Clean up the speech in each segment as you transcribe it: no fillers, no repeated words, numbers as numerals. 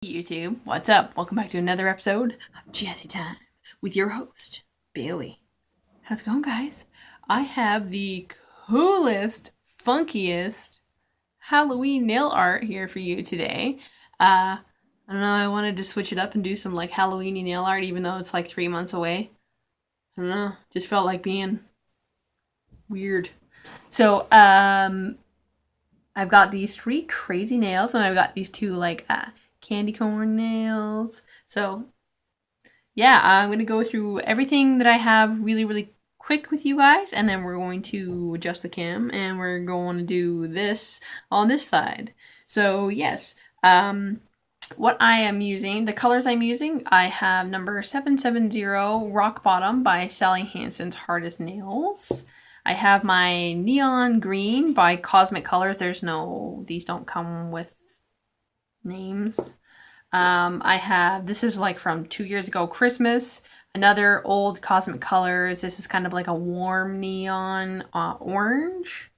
YouTube, what's up? Welcome back to another episode of Jazzy Time with your host, Bailey. How's it going, guys? I have the coolest, funkiest Halloween nail art here for you today. I don't know, I wanted to switch it up and do some like Halloweeny nail art even though it's like 3 months away. I don't know, just felt like being weird. So, I've got these 3 crazy nails and I've got these 2 like, candy corn nails. So yeah, I'm going to go through everything that I have really quick with you guys, and then we're going to adjust the cam and we're going to do this on this side. So yes, what I am using, the colors I'm using, I have number 770 Rock Bottom by Sally Hansen's Hardest Nails. I have my Neon Green by Cosmic Colors. These don't come with names. I have, this is like from 2 years ago, Christmas, another old Cosmic Colors. This is kind of like a warm neon orange.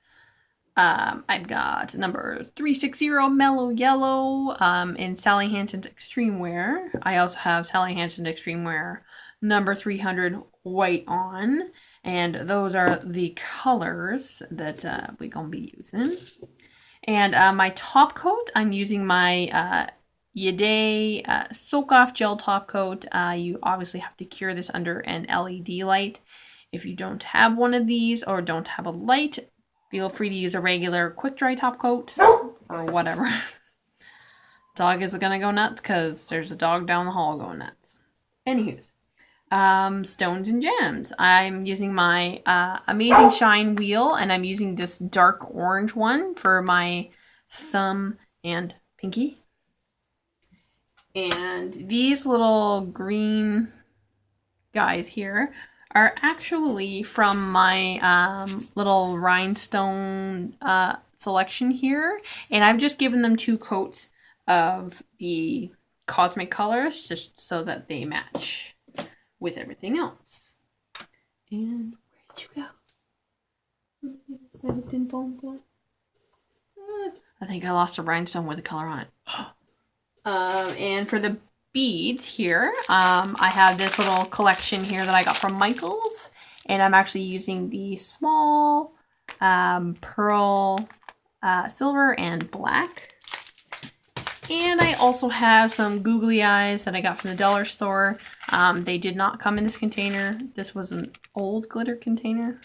I've got number 360 Mellow Yellow in Sally Hansen's Extreme Wear. I also have Sally Hansen's Extreme Wear number 300 White On. And those are the colors that we're going to be using. And my top coat, I'm using my Yaday Soak Off Gel Top Coat. You obviously have to cure this under an LED light. If you don't have one of these or don't have a light, feel free to use a regular quick dry top coat or whatever. Dog is gonna go nuts because there's a dog down the hall going nuts. Anywho's. Stones and Gems. I'm using my Amazing Shine wheel, and I'm using this dark orange one for my thumb and pinky. And these little green guys here are actually from my little rhinestone selection here, and I've just given them 2 coats of the Cosmic Colors just so that they match with everything else. And where did you go? I think I lost a rhinestone with the color on it. And for the beads here, I have this little collection here that I got from Michael's, and I'm actually using the small pearl, silver, and black. And I also have some googly eyes that I got from the dollar store. They did not come in this container. This was an old glitter container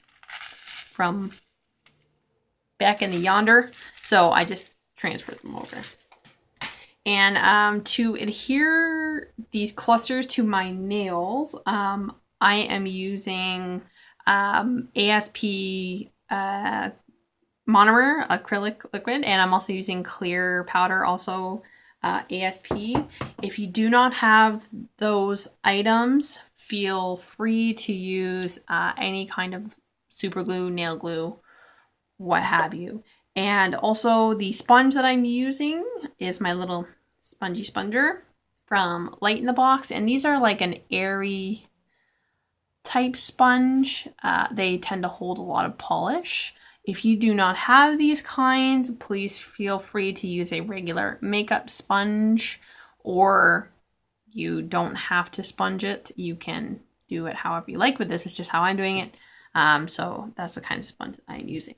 from back in the yonder. So I just transferred them over. And to adhere these clusters to my nails, I am using ASP monomer acrylic liquid, and I'm also using clear powder, also ASP. If you do not have those items, feel free to use any kind of super glue, nail glue, what have you. And also the sponge that I'm using is my little spongy sponger from Light in the Box, and these are like an airy type sponge. They tend to hold a lot of polish. If you do not have these kinds, please feel free to use a regular makeup sponge, or you don't have to sponge it. You can do it however you like with this. It's just how I'm doing it. So that's the kind of sponge I'm using.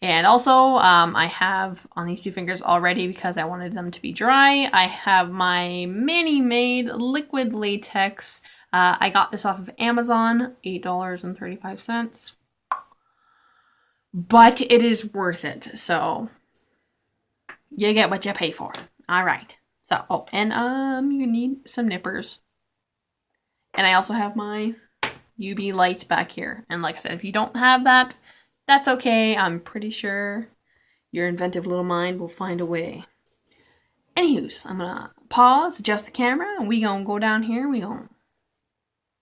And also, I have on these 2 fingers already, because I wanted them to be dry, I have my Mini Made liquid latex. I got this off of Amazon, $8.35. But it is worth it, so you get what you pay for. All right. So, oh, and you need some nippers. And I also have my UV light back here. And like I said, if you don't have that, that's okay. I'm pretty sure your inventive little mind will find a way. Anywho's, I'm gonna pause, adjust the camera, and we gonna go down here. We gonna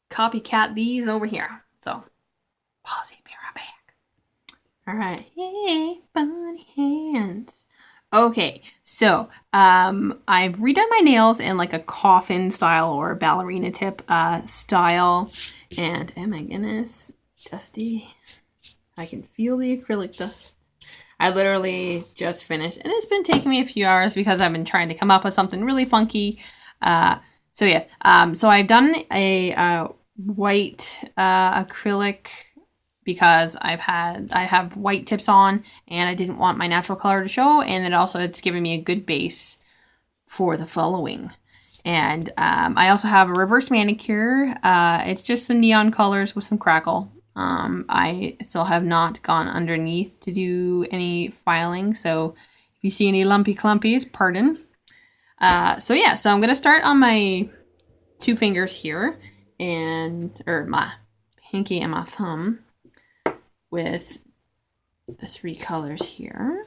copycat these over here. So, Pausey, be right back. All right. Hey, bunny hands. Okay, so I've redone my nails in like a coffin style or ballerina tip style, and oh my goodness, dusty. I can feel the acrylic dust. I literally just finished, and it's been taking me a few hours because I've been trying to come up with something really funky. So yes, so I've done a white acrylic because I have white tips on, and I didn't want my natural color to show, and then also it's giving me a good base for the following. And I also have a reverse manicure. It's just some neon colors with some crackle. I still have not gone underneath to do any filing, so if you see any lumpy clumpies, pardon. So yeah, so I'm gonna start on my 2 fingers here, or my pinky and my thumb with the 3 colors here.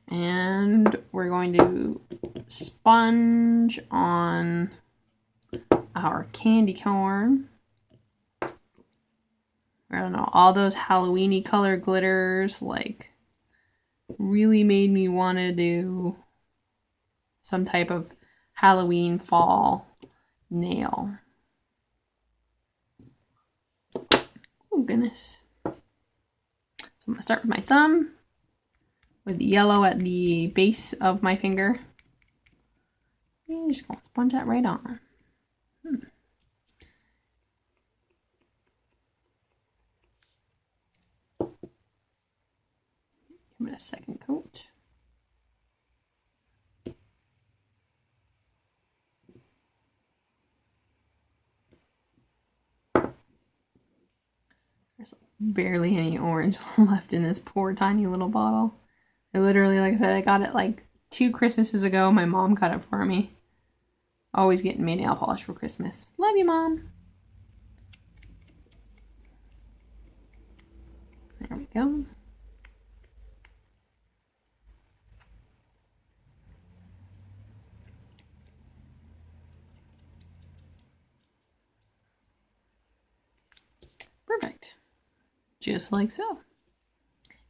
And we're going to sponge on our candy corn. I don't know, all those Halloween-y color glitters, like, really made me want to do some type of Halloween fall nail. Oh, goodness. So I'm going to start with my thumb, with the yellow at the base of my finger. And just going to sponge that right on. Give it a second coat. There's barely any orange left in this poor tiny little bottle. I literally, like I said, I got it like 2 Christmases ago. My mom got it for me. Always getting me nail polish for Christmas. Love you, Mom. There we go. Perfect. Just like so.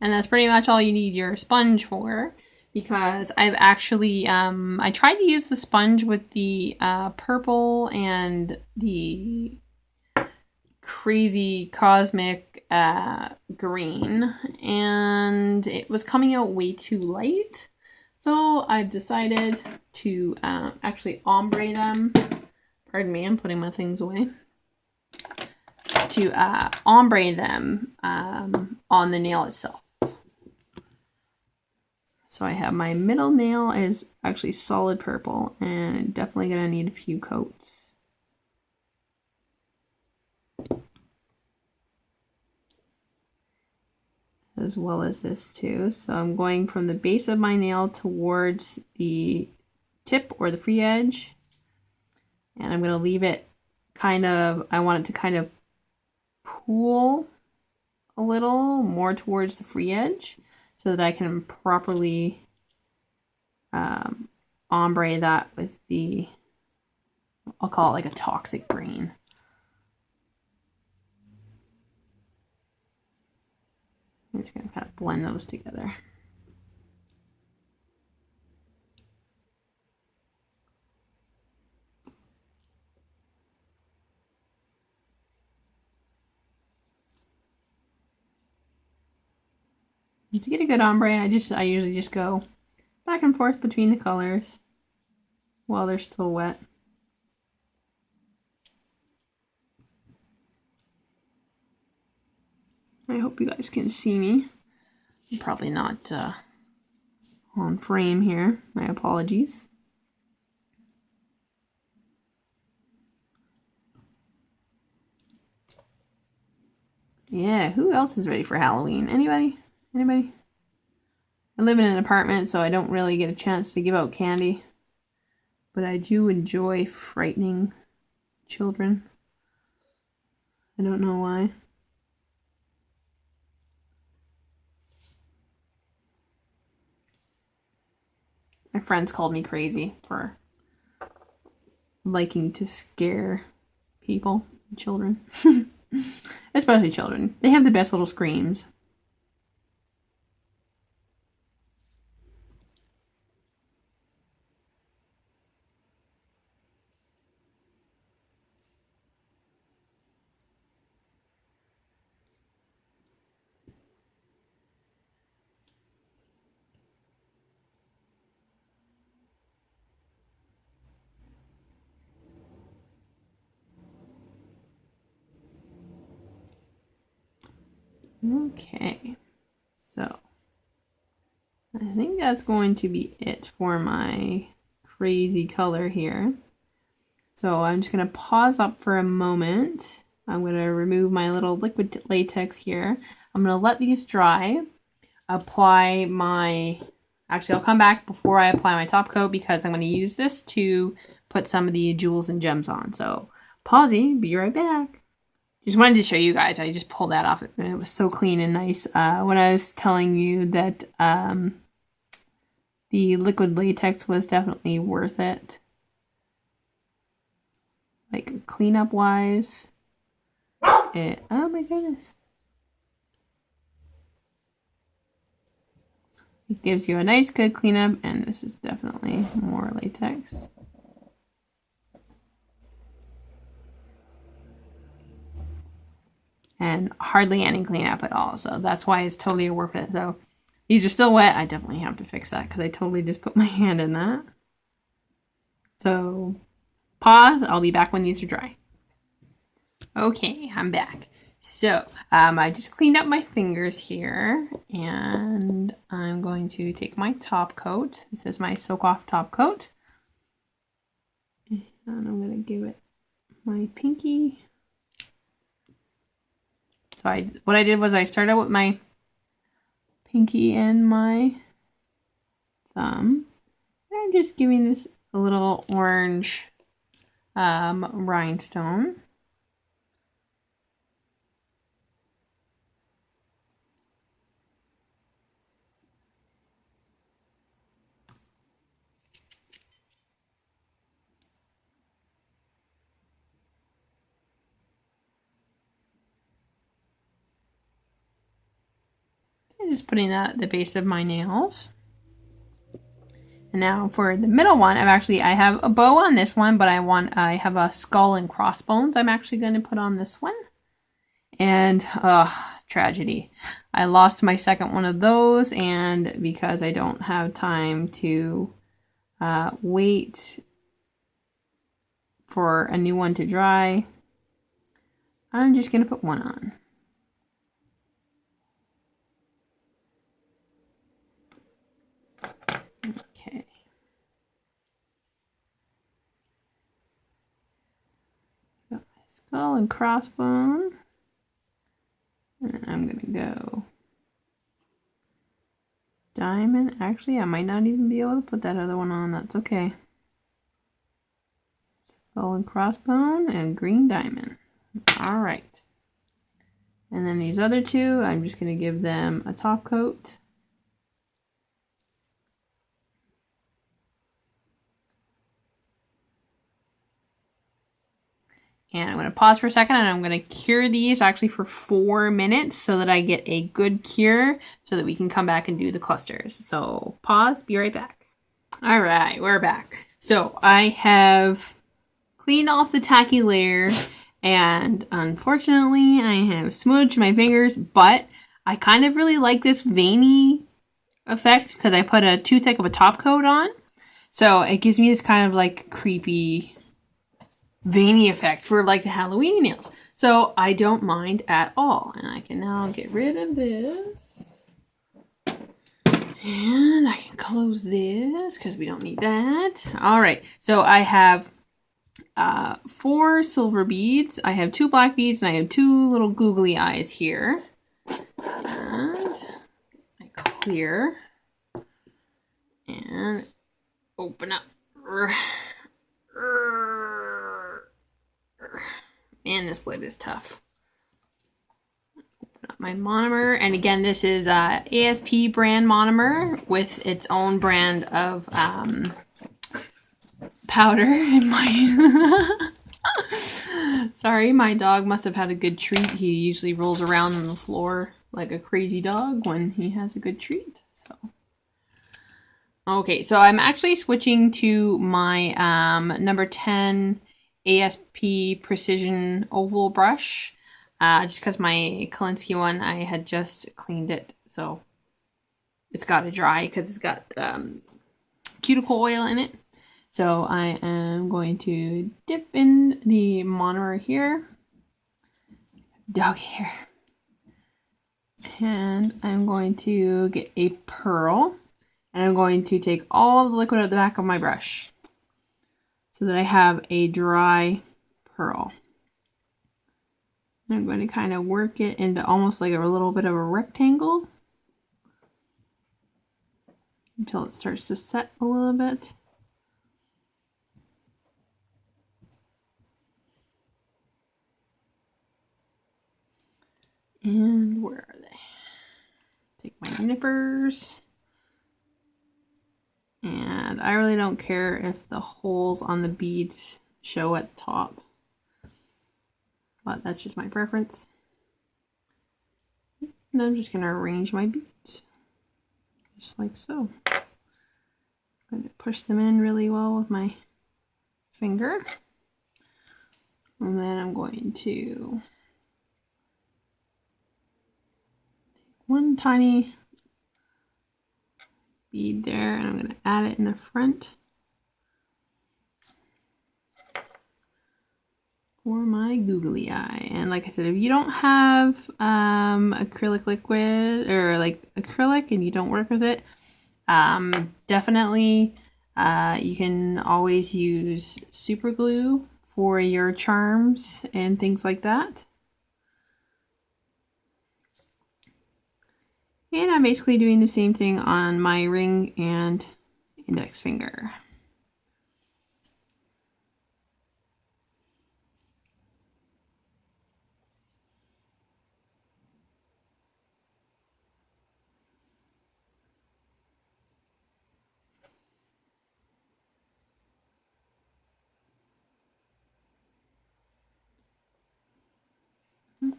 And that's pretty much all you need your sponge for, because I've actually, I tried to use the sponge with the purple and the crazy cosmic green, and it was coming out way too light. So I've decided to actually ombre them. Pardon me, I'm putting my things away. To ombre them on the nail itself. So I have my middle nail is actually solid purple, and definitely gonna need a few coats. As well as this too. So I'm going from the base of my nail towards the tip or the free edge. And I'm gonna leave it kind of, I want it to kind of pool a little more towards the free edge, so that I can properly ombre that with the, I'll call it like a toxic green. I'm just going to kind of blend those together. To get a good ombre, I usually just go back and forth between the colors while they're still wet. I hope you guys can see me. I'm probably not on frame here. My apologies. Yeah, who else is ready for Halloween? Anybody? Anybody? I live in an apartment, so I don't really get a chance to give out candy. But I do enjoy frightening children. I don't know why. My friends called me crazy for liking to scare people, children. Especially children. They have the best little screams. Okay, so I think that's going to be it for my crazy color here. So I'm just going to pause up for a moment. I'm going to remove my little liquid latex here. I'm going to let these dry. Apply my... Actually, I'll come back before I apply my top coat because I'm going to use this to put some of the jewels and gems on. So, Pausey, be right back. Just wanted to show you guys. I just pulled that off. And it was so clean and nice. When I was telling you that the liquid latex was definitely worth it. Like, cleanup-wise. Oh my goodness. It gives you a nice good cleanup, and this is definitely more latex. And hardly any cleanup at all, so that's why it's totally worth it. Though these are still wet, I definitely have to fix that because I totally just put my hand in that. So pause, I'll be back when these are dry. Okay, I'm back. So, I just cleaned up my fingers here, and I'm going to take my top coat. This is my soak off top coat. And I'm going to give it my pinky. So what I did was I started with my pinky and my thumb. And I'm just giving this a little orange rhinestone. Just putting that at the base of my nails. And now for the middle one, I have a bow on this one, but I have a skull and crossbones I'm actually going to put on this one. And tragedy. I lost my second one of those, and because I don't have time to wait for a new one to dry, I'm just going to put one on. Okay. Got my skull and crossbone. And I'm going to go diamond. Actually, I might not even be able to put that other one on. That's okay. Skull and crossbone and green diamond. All right. And then these other two, I'm just going to give them a top coat. And I'm going to pause for a second, and I'm going to cure these actually for 4 minutes so that I get a good cure so that we can come back and do the clusters. So pause, be right back. All right, we're back. So I have cleaned off the tacky layer, and unfortunately I have smudged my fingers, but I kind of really like this veiny effect because I put a too thick of a top coat on. So it gives me this kind of like creepy veiny effect for like the Halloween nails. So I don't mind at all. And I can now get rid of this. And I can close this because we don't need that. All right. So I have 4 silver beads. I have 2 black beads, and I have 2 little googly eyes here. And I clear and open up. Man, this lid is tough. Open up my monomer, and again, this is ASP brand monomer with its own brand of powder in my. Sorry, my dog must have had a good treat. He usually rolls around on the floor like a crazy dog when he has a good treat. So. Okay, so I'm actually switching to my number 10 ASP Precision Oval Brush, just because my Kolinsky one, I had just cleaned it, so it's got to dry because it's got cuticle oil in it. So I am going to dip in the monomer here, dog hair, And I'm going to get a pearl, and I'm going to take all the liquid out of the back of my brush so that I have a dry pearl. And I'm going to kind of work it into almost like a little bit of a rectangle until it starts to set a little bit. And where are they? Take my nippers. And I really don't care if the holes on the beads show at the top, but that's just my preference. And I'm just going to arrange my beads just like so. I'm going to push them in really well with my finger. And then I'm going to take one tiny bead there, and I'm going to add it in the front for my googly eye. And like I said, if you don't have acrylic liquid or like acrylic and you don't work with it, definitely you can always use super glue for your charms and things like that. And I'm basically doing the same thing on my ring and index finger. I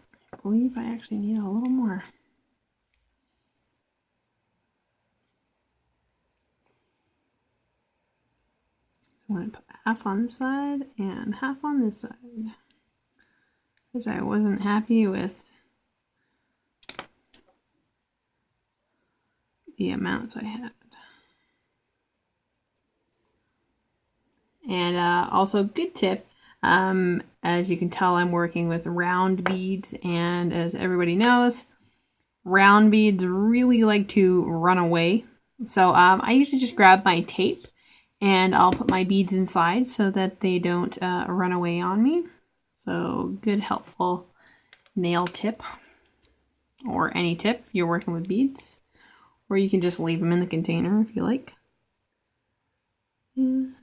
believe I actually need a little more. I'm going to put half on this side and half on this side because I wasn't happy with the amounts I had. And also, good tip, as you can tell, I'm working with round beads, and as everybody knows, round beads really like to run away. So I usually just grab my tape and I'll put my beads inside so that they don't run away on me. So good, helpful nail tip, or any tip if you're working with beads. Or you can just leave them in the container if you like. And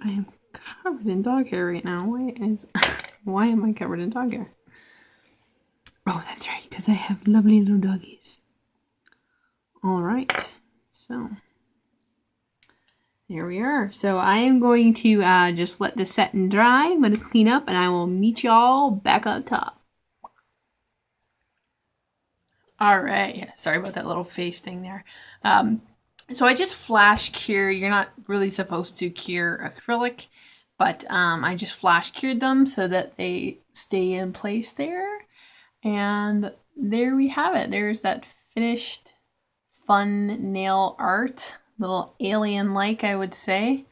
I am covered in dog hair right now. Why am I covered in dog hair? Oh, that's right, because I have lovely little doggies. All right, so here we are. So I am going to just let this set and dry. I'm going to clean up, and I will meet y'all back up top. All right, yeah, sorry about that little face thing there. So I just flash cure. You're not really supposed to cure acrylic, but I just flash cured them so that they stay in place there. And there we have it. There's that finished fun nail art, little alien-like, I would say.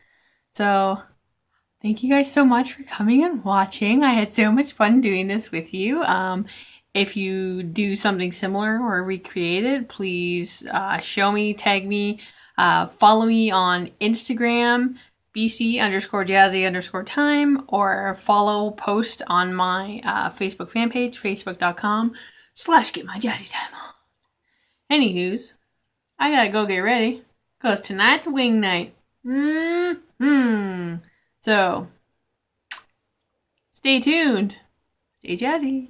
So thank you guys so much for coming and watching. I had so much fun doing this with you. If you do something similar or recreate it, please show me, tag me, follow me on Instagram, BC_Jazzy_time, or post on my Facebook fan page, facebook.com/getmyjazzytime on. Anywho's, I gotta go get ready, cause tonight's wing night. So, stay tuned. Stay jazzy.